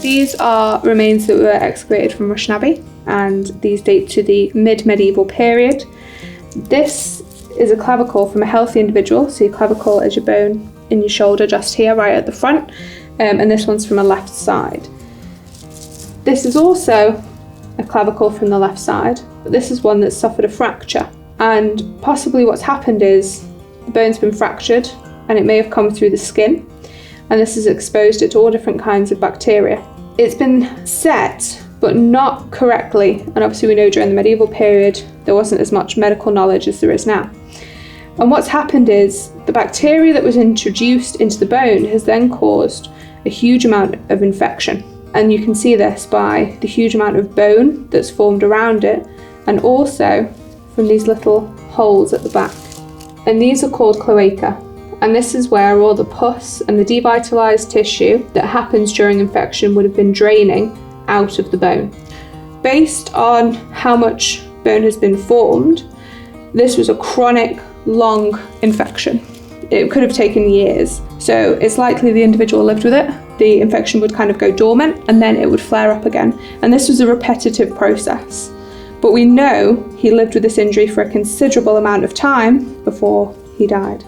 These are remains that were excavated from Rushen Abbey, and these date to the mid-medieval period. This is a clavicle from a healthy individual, so your clavicle is your bone in your shoulder just here, right at the front, and this one's from a left side. This is also a clavicle from the left side, but this is one that's suffered a fracture, and possibly what's happened is the bone's been fractured and it may have come through the skin, and this has exposed it to all different kinds of bacteria. It's been set, but not correctly, and obviously we know during the medieval period there wasn't as much medical knowledge as there is now. And what's happened is the bacteria that was introduced into the bone has then caused a huge amount of infection, and you can see this by the huge amount of bone that's formed around it, and also from these little holes at the back. And these are called cloaca, and this is where all the pus and the devitalized tissue that happens during infection would have been draining out of the bone. Based on how much bone has been formed, this was a chronic, long infection. It could have taken years, so it's likely the individual lived with it. The infection would kind of go dormant and then it would flare up again, and this was a repetitive process. But we know he lived with this injury for a considerable amount of time before he died.